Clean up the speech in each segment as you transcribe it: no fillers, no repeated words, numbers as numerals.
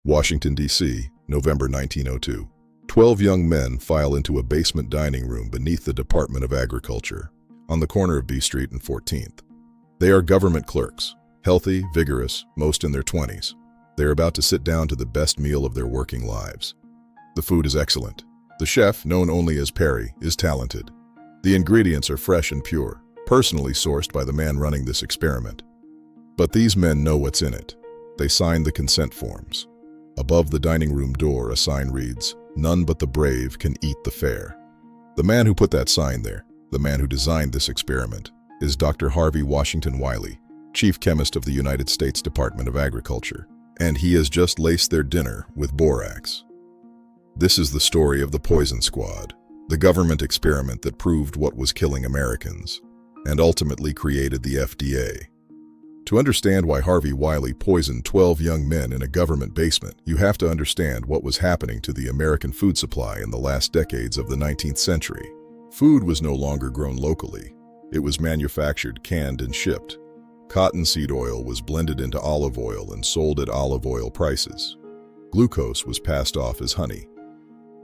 Washington, D.C., November 1902. 12 young men file into a basement dining room beneath the Department of Agriculture, on the corner of B Street and 14th. They are government clerks, healthy, vigorous, most in their 20s. They are about to sit down to the best meal of their working lives. The food is excellent. The chef, known only as Perry, is talented. The ingredients are fresh and pure, personally sourced by the man running this experiment. But these men know what's in it. They sign the consent forms. Above the dining room door, a sign reads, "None but the brave can eat the fare." The man who put that sign there, the man who designed this experiment, is Dr. Harvey Washington Wiley, Chief Chemist of the United States Department of Agriculture, and he has just laced their dinner with borax. This is the story of the Poison Squad, the government experiment that proved what was killing Americans, and ultimately created the FDA. To understand why Harvey Wiley poisoned 12 young men in a government basement, you have to understand what was happening to the American food supply in the last decades of the 19th century. Food was no longer grown locally. It was manufactured, canned, and shipped. Cottonseed oil was blended into olive oil and sold at olive oil prices. Glucose was passed off as honey.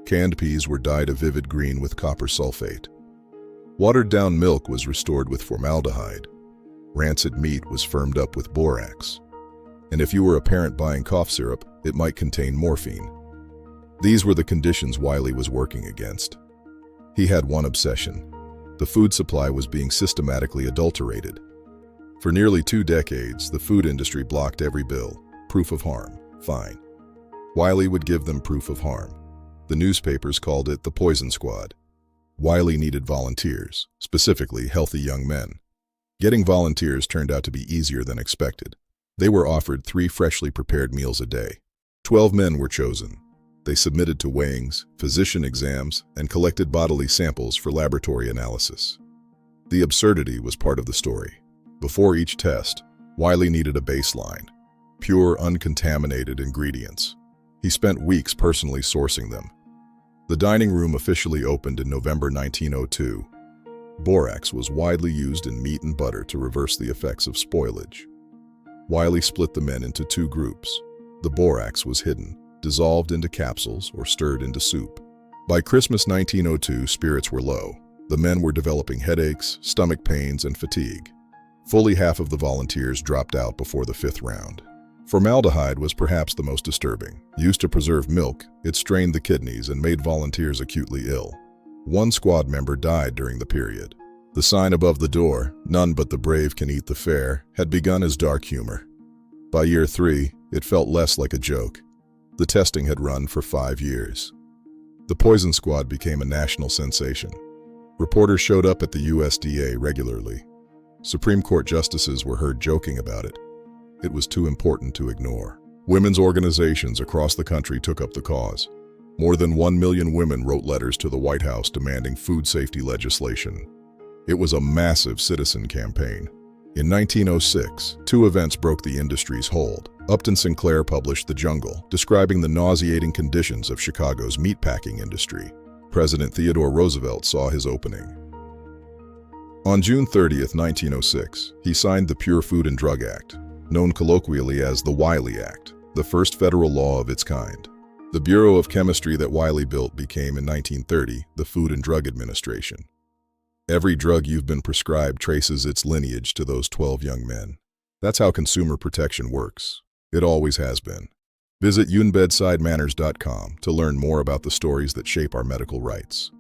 Canned peas were dyed a vivid green with copper sulfate. Watered-down milk was restored with formaldehyde. Rancid meat was firmed up with borax. And if you were a parent buying cough syrup, it might contain morphine. These were the conditions Wiley was working against. He had one obsession. The food supply was being systematically adulterated. For nearly 2 decades, the food industry blocked every bill. Proof of harm. Fine. Wiley would give them proof of harm. The newspapers called it the Poison Squad. Wiley needed volunteers, specifically healthy young men. Getting volunteers turned out to be easier than expected. They were offered 3 freshly prepared meals a day. 12 men were chosen. They submitted to weighings, physician exams, and collected bodily samples for laboratory analysis. The absurdity was part of the story. Before each test, Wiley needed a baseline, pure, uncontaminated ingredients. He spent weeks personally sourcing them. The dining room officially opened in November 1902. Borax was widely used in meat and butter to reverse the effects of spoilage. Wiley split the men into 2 groups. The borax was hidden, dissolved into capsules, or stirred into soup. By Christmas 1902, spirits were low. The men were developing headaches, stomach pains, and fatigue. Fully half of the volunteers dropped out before the 5th round. Formaldehyde was perhaps the most disturbing. Used to preserve milk, it strained the kidneys and made volunteers acutely ill. 1 squad member died during the period. The sign above the door, "None but the brave can eat the fare," had begun as dark humor. By year 3, it felt less like a joke. The testing had run for 5 years. The Poison Squad became a national sensation. Reporters showed up at the USDA regularly. Supreme Court justices were heard joking about it. It was too important to ignore. Women's organizations across the country took up the cause. More than 1 million women wrote letters to the White House demanding food safety legislation. It was a massive citizen campaign. In 1906, 2 events broke the industry's hold. Upton Sinclair published The Jungle, describing the nauseating conditions of Chicago's meatpacking industry. President Theodore Roosevelt saw his opening. On June 30, 1906, he signed the Pure Food and Drug Act, known colloquially as the Wiley Act, the first federal law of its kind. The Bureau of Chemistry that Wiley built became, in 1930, the Food and Drug Administration. Every drug you've been prescribed traces its lineage to those 12 young men. That's how consumer protection works. It always has been. Visit UnbedsideManners.com to learn more about the stories that shape our medical rights.